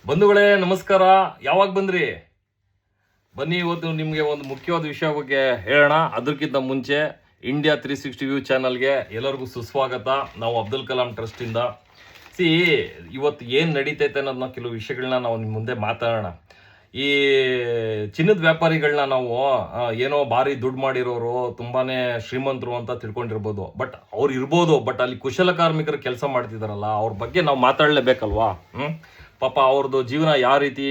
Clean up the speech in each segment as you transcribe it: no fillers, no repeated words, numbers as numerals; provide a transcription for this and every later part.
ಬಂಧುಗಳೇ ನಮಸ್ಕಾರ. ಯಾವಾಗ ಬಂದ್ರಿ? ಬನ್ನಿ, ಇವತ್ತು ನಿಮಗೆ ಒಂದು ಮುಖ್ಯವಾದ ವಿಷಯ ಬಗ್ಗೆ ಹೇಳೋಣ. ಅದಕ್ಕಿಂತ ಮುಂಚೆ ಇಂಡಿಯಾ 360 ವ್ಯೂ ಚಾನಲ್ಗೆ ಎಲ್ಲರಿಗೂ ಸುಸ್ವಾಗತ. ನಾವು ಅಬ್ದುಲ್ ಕಲಾಂ ಟ್ರಸ್ಟಿಂದ. ಇವತ್ತು ಏನು ನಡೀತೈತೆ ಅನ್ನೋದನ್ನ ಕೆಲವು ವಿಷಯಗಳನ್ನ ನಾವು ನಿಮ್ಮ ಮುಂದೆ ಮಾತಾಡೋಣ. ಈ ಚಿನ್ನದ ವ್ಯಾಪಾರಿಗಳನ್ನ ನಾವು ಏನೋ ಭಾರಿ ದುಡ್ಡು ಮಾಡಿರೋರು, ತುಂಬಾನೇ ಶ್ರೀಮಂತರು ಅಂತ ತಿಳ್ಕೊಂಡಿರ್ಬೋದು. ಬಟ್ ಅವ್ರು ಇರ್ಬೋದು, ಬಟ್ ಅಲ್ಲಿ ಕುಶಲ ಕಾರ್ಮಿಕರು ಕೆಲಸ ಮಾಡ್ತಿದಾರಲ್ಲ, ಅವ್ರ ಬಗ್ಗೆ ನಾವು ಮಾತಾಡಲೇಬೇಕಲ್ವಾ? ಪಾಪ ಅವ್ರದ್ದು ಜೀವನ ಯಾವ ರೀತಿ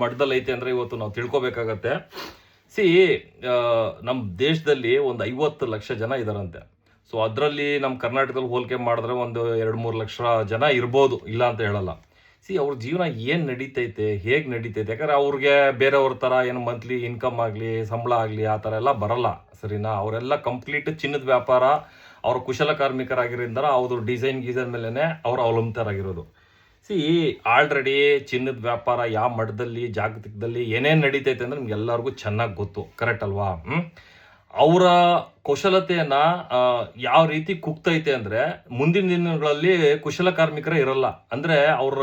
ಮಟ್ಟದಲ್ಲಿ ಐತೆ ಅಂದರೆ ಇವತ್ತು ನಾವು ತಿಳ್ಕೊಬೇಕಾಗತ್ತೆ. ನಮ್ಮ ದೇಶದಲ್ಲಿ ಒಂದು 50 ಲಕ್ಷ ಜನ ಇದಾರಂತೆ. ಸೊ ಅದರಲ್ಲಿ ನಮ್ಮ ಕರ್ನಾಟಕದಲ್ಲಿ ಹೋಲಿಕೆ ಮಾಡಿದ್ರೆ ಒಂದು 2-3 ಲಕ್ಷ ಜನ ಇರ್ಬೋದು, ಇಲ್ಲ ಅಂತ ಹೇಳಲ್ಲ. ಅವ್ರ ಜೀವನ ಏನು ನಡೀತೈತೆ, ಹೇಗೆ ನಡೀತೈತೆ? ಯಾಕಂದ್ರೆ ಅವ್ರಿಗೆ ಬೇರೆಯವ್ರ ಥರ ಏನು ಮಂತ್ಲಿ ಇನ್ಕಮ್ ಆಗಲಿ, ಸಂಬಳ ಆಗಲಿ ಆ ಥರ ಎಲ್ಲ ಬರಲ್ಲ, ಸರಿನಾ? ಅವರೆಲ್ಲ ಕಂಪ್ಲೀಟ್ ಚಿನ್ನದ ವ್ಯಾಪಾರ, ಅವ್ರ ಕುಶಲ ಕಾರ್ಮಿಕರಾಗಿರೋದ್ರಿಂದ ಅವ್ರ ಡಿಸೈನ್ ಮೇಲೆ ಅವ್ರು ಅವಲಂಬಿತರಾಗಿರೋದು. ಆಲ್ರೆಡಿ ಚಿನ್ನದ ವ್ಯಾಪಾರ ಯಾವ ಮಟ್ಟದಲ್ಲಿ ಜಾಗತಿಕದಲ್ಲಿ ಏನೇನು ನಡೀತೈತೆ ಅಂದ್ರೆ ನಿಮ್ಗೆ ಎಲ್ಲರಿಗೂ ಚೆನ್ನಾಗಿ ಗೊತ್ತು, ಕರೆಕ್ಟ್ ಅಲ್ವಾ? ಅವರ ಕುಶಲತೆಯನ್ನ ಯಾವ ರೀತಿ ಕುಗ್ತೈತೆ ಅಂದ್ರೆ, ಮುಂದಿನ ದಿನಗಳಲ್ಲಿ ಕುಶಲ ಕಾರ್ಮಿಕರೇ ಇರಲ್ಲ. ಅಂದ್ರೆ ಅವ್ರ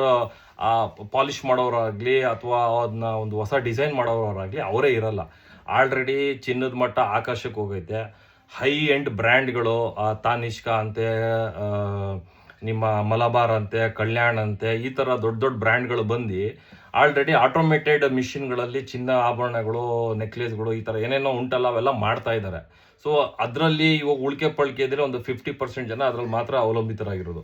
ಪಾಲಿಶ್ ಮಾಡೋರಾಗ್ಲಿ ಅಥವಾ ಅದನ್ನ ಒಂದು ಹೊಸ ಡಿಸೈನ್ ಮಾಡೋರಾಗ್ಲಿ ಅವರೇ ಇರಲ್ಲ. ಆಲ್ರೆಡಿ ಚಿನ್ನದ ಮಟ್ಟ ಆಕಾಶಕ್ಕೆ ಹೋಗೈತೆ. ಹೈ ಎಂಡ್ ಬ್ರ್ಯಾಂಡ್ಗಳು, ತಾನಿಷ್ಕಾ ಅಂತೆ, ನಿಮ್ಮ ಮಲಬಾರ್ ಅಂತೆ, ಕಲ್ಯಾಣ್ ಅಂತೆ, ಈ ಥರ ದೊಡ್ಡ ದೊಡ್ಡ ಬ್ರ್ಯಾಂಡ್ಗಳು ಬಂದು ಆಲ್ರೆಡಿ ಆಟೋಮೇಟೆಡ್ ಮಿಷಿನ್ಗಳಲ್ಲಿ ಚಿನ್ನ ಆಭರಣಗಳು, ನೆಕ್ಲೆಸ್ಗಳು, ಈ ಥರ ಏನೇನೋ ಉಂಟಲ್ಲ ಅವೆಲ್ಲ ಮಾಡ್ತಾ ಇದ್ದಾರೆ. ಸೊ ಅದರಲ್ಲಿ ಇವಾಗ ಉಳಿಕೆ ಪಳಿಕೆ ಇದ್ರೆ ಒಂದು 50% ಜನ ಅದ್ರಲ್ಲಿ ಮಾತ್ರ ಅವಲಂಬಿತರಾಗಿರೋದು.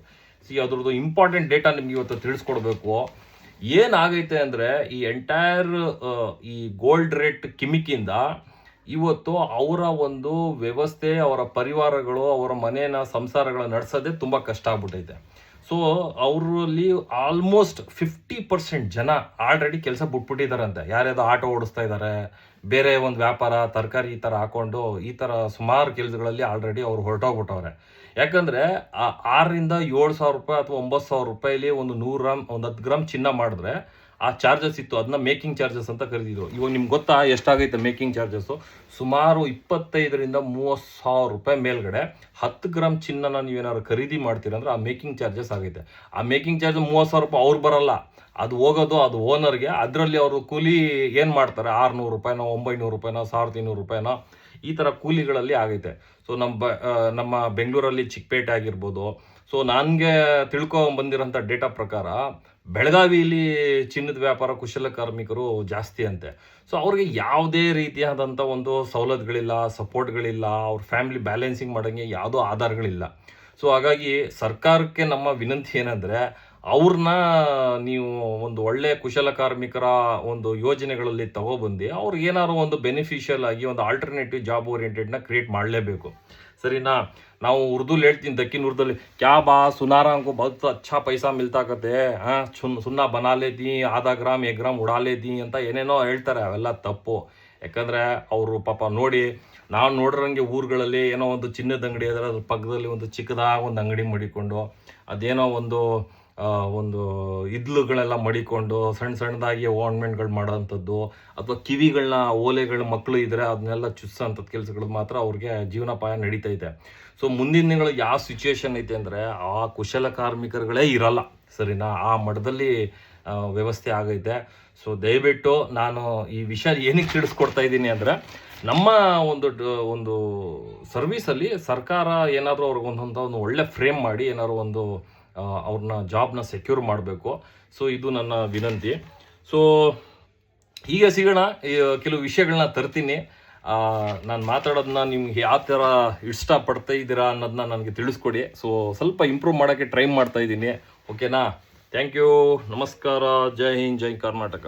ಅದ್ರದ್ದು ಇಂಪಾರ್ಟೆಂಟ್ ಡೇಟಾ ನಿಮ್ಗೆ ಇವತ್ತು ತಿಳಿಸ್ಕೊಡ್ಬೇಕು. ಏನಾಗೈತೆ ಅಂದರೆ, ಈ ಎಂಟೈರ್ ಈ ಗೋಲ್ಡ್ ರೇಟ್ ಕಿಮಿಕಿಂದ ಇವತ್ತು ಅವರ ಒಂದು ವ್ಯವಸ್ಥೆ, ಅವರ ಪರಿವಾರಗಳು, ಅವರ ಮನೆಯ ಸಂಸಾರಗಳ ನಡೆಸೋದೇ ತುಂಬ ಕಷ್ಟ ಆಗ್ಬಿಟ್ಟೈತೆ. ಸೊ ಅವರಲ್ಲಿ ಆಲ್ಮೋಸ್ಟ್ 50% ಜನ ಆಲ್ರೆಡಿ ಕೆಲಸ ಬಿಟ್ಬಿಟ್ಟಿದಾರಂತೆ. ಯಾರ್ಯಾವ್ದು ಆಟೋ ಓಡಿಸ್ತಾ ಇದ್ದಾರೆ, ಬೇರೆ ಒಂದು ವ್ಯಾಪಾರ, ತರಕಾರಿ ಈ ಥರ ಹಾಕೊಂಡು ಈ ಥರ ಸುಮಾರು ಕೆಲಸಗಳಲ್ಲಿ ಆಲ್ರೆಡಿ ಅವ್ರು ಹೊರಟೋಗ್ಬಿಟ್ಟವ್ರೆ. ಯಾಕಂದರೆ 6,000-7,000 ರೂಪಾಯಿ ಅಥವಾ 9,000 ರೂಪಾಯಿಲಿ ಒಂದು 100 ಗ್ರಾಮ್, ಒಂದು 10 ಗ್ರಾಮ್ ಚಿನ್ನ ಮಾಡಿದ್ರೆ ಆ ಚಾರ್ಜಸ್ ಇತ್ತು. ಅದನ್ನ ಮೇಕಿಂಗ್ ಚಾರ್ಜಸ್ ಅಂತ ಕರೆದಿದ್ರು. ಇವಾಗ ನಿಮ್ಗೆ ಗೊತ್ತಾ ಎಷ್ಟಾಗೈತೆ ಮೇಕಿಂಗ್ ಚಾರ್ಜಸ್ಸು? ಸುಮಾರು 25,000-30,000 ರೂಪಾಯಿ ಮೇಲ್ಗಡೆ 10 ಗ್ರಾಮ್ ಚಿನ್ನನ ನೀವೇನಾದ್ರು ಖರೀದಿ ಮಾಡ್ತೀರಂದ್ರೆ ಆ ಮೇಕಿಂಗ್ ಚಾರ್ಜಸ್ ಆಗೈತೆ. ಆ ಮೇಕಿಂಗ್ ಚಾರ್ಜ್ 30,000 ರೂಪಾಯಿ ಅವ್ರು ಬರಲ್ಲ, ಅದು ಹೋಗೋದು ಅದು ಓನರ್ಗೆ. ಅದರಲ್ಲಿ ಅವರು ಕೂಲಿ ಏನು ಮಾಡ್ತಾರೆ, 600 ರೂಪಾಯಿನೋ, 900 ರೂಪಾಯಿನೋ, 1,300 ರೂಪಾಯಿನೋ, ಈ ಥರ ಕೂಲಿಗಳಲ್ಲಿ ಆಗೈತೆ. ಸೊ ನಮ್ಮ ಬೆಂಗಳೂರಲ್ಲಿ ಚಿಕ್ಕಪೇಟೆ ಆಗಿರ್ಬೋದು. ಸೊ ನನಗೆ ಬಂದಿರೋಂಥ ಡೇಟಾ ಪ್ರಕಾರ ಬೆಳಗಾವಿಯಲ್ಲಿ ಚಿನ್ನದ ವ್ಯಾಪಾರ ಕುಶಲ ಕಾರ್ಮಿಕರು ಜಾಸ್ತಿ ಅಂತೆ. ಸೊ ಅವ್ರಿಗೆ ಯಾವುದೇ ರೀತಿಯಾದಂಥ ಒಂದು ಸವಲತ್ತುಗಳಿಲ್ಲ, ಸಪೋರ್ಟ್ಗಳಿಲ್ಲ, ಅವ್ರ ಫ್ಯಾಮಿಲಿ ಬ್ಯಾಲೆನ್ಸಿಂಗ್ ಮಾಡೋಂಗೆ ಯಾವುದೋ ಆಧಾರಗಳಿಲ್ಲ. ಸೊ ಹಾಗಾಗಿ ಸರ್ಕಾರಕ್ಕೆ ನಮ್ಮ ವಿನಂತಿ ಏನಂದರೆ, ಅವ್ರನ್ನ ನೀವು ಒಂದು ಒಳ್ಳೆ ಕುಶಲ ಕಾರ್ಮಿಕರ ಒಂದು ಯೋಜನೆಗಳಲ್ಲಿ ತಗೊಬಂದು ಅವ್ರಿಗೆ ಏನಾದ್ರು ಒಂದು ಬೆನಿಫಿಷಿಯಲ್ ಆಗಿ ಒಂದು ಆಲ್ಟರ್ನೇಟಿವ್ ಜಾಬ್ ಓರಿಯೆಂಟೆಡ್ನ ಕ್ರಿಯೇಟ್ ಮಾಡಲೇಬೇಕು, ಸರಿನಾ? ನಾವು ಉರ್ದುಲಿ ಹೇಳ್ತೀನಿ, ದಕ್ಷಿಣ ಉರ್ದುಲಿ, ಕ್ಯಾ ಬಾ ಸುನಾರ ಅಂಕೋ ಬಹುತ್ ಅಚ್ಚಾ ಪೈಸಾ ಮಿಲ್ತಾ ಕತೆ, ಸುಣ್ಣ ಬನಾ ಲೇತಿ, ಆಧಾ ಗ್ರಾಮ್ 1 ಗ್ರಾಮ್ ಉಡಾ ಲೇತಿ ಅಂತ ಏನೇನೋ ಹೇಳ್ತಾರೆ. ಅವೆಲ್ಲ ತಪ್ಪು. ಯಾಕಂದರೆ ಅವರು ಪಾಪ ನೋಡಿ, ನಾವು ನೋಡಿರೋಂಗೆ ಊರುಗಳಲ್ಲಿ ಏನೋ ಒಂದು ಚಿನ್ನದ ಅಂಗಡಿ ಅದರ ಅದ್ರ ಪಕ್ಕದಲ್ಲಿ ಒಂದು ಚಿಕ್ಕದಾಗಿ ಒಂದು ಅಂಗಡಿ ಮಡಿಕೊಂಡು, ಅದೇನೋ ಒಂದು ಇದ್ಲುಗಳೆಲ್ಲ ಮಡಿಕೊಂಡು ಸಣ್ಣ ಸಣ್ಣದಾಗಿ ಓರ್ನಮೆಂಟ್ಗಳು ಮಾಡೋವಂಥದ್ದು, ಅಥವಾ ಕಿವಿಗಳನ್ನ ಓಲೆಗಳ ಮಕ್ಕಳು ಇದ್ದರೆ ಅದನ್ನೆಲ್ಲ ಚುಸ್ಸೋಂಥದ್ದು ಕೆಲಸಗಳು ಮಾತ್ರ ಅವ್ರಿಗೆ ಜೀವನೋಪಾಯ ನಡೀತೈತೆ. ಸೊ ಮುಂದಿನ ದಿನಗಳು ಯಾವ ಸಿಚುವೇಶನ್ ಐತೆ ಅಂದರೆ, ಆ ಕುಶಲ ಕಾರ್ಮಿಕರುಗಳೇ ಇರಲ್ಲ, ಸರಿನಾ? ಆ ಮಟ್ಟದಲ್ಲಿ ವ್ಯವಸ್ಥೆ ಆಗೈತೆ. ಸೊ ದಯವಿಟ್ಟು ನಾನು ಈ ವಿಷಯ ಏನಕ್ಕೆ ತಿಳಿಸ್ಕೊಡ್ತಾ ಇದ್ದೀನಿ ಅಂದರೆ, ನಮ್ಮ ಒಂದು ಸರ್ವಿಸಲ್ಲಿ ಸರ್ಕಾರ ಏನಾದರೂ ಅವ್ರಿಗೆ ಒಂದು ಒಳ್ಳೆ ಫ್ರೇಮ್ ಮಾಡಿ ಏನಾದ್ರು ಒಂದು ಅವ್ರನ್ನ ಜಾಬ್ನ ಸೆಕ್ಯೂರ್ ಮಾಡಬೇಕು. ಸೊ ಇದು ನನ್ನ ವಿನಂತಿ. ಸೊ ಹೀಗೆ ಸಿಗೋಣ. ಕೆಲವು ವಿಷಯಗಳನ್ನ ತರ್ತೀನಿ. ನಾನು ಮಾತಾಡೋದನ್ನ ನಿಮ್ಗೆ ಯಾವ ಥರ ಇಷ್ಟಪಡ್ತಾ ಇದ್ದೀರಾ ಅನ್ನೋದನ್ನ ನನಗೆ ತಿಳಿಸ್ಕೊಡಿ. ಸೊ ಸ್ವಲ್ಪ ಇಂಪ್ರೂವ್ ಮಾಡೋಕ್ಕೆ ಟ್ರೈ ಮಾಡ್ತಾ ಇದ್ದೀನಿ, ಓಕೆನಾ? ಥ್ಯಾಂಕ್ ಯು, ನಮಸ್ಕಾರ, ಜೈ ಹಿಂದ್, ಜೈ ಕರ್ನಾಟಕ.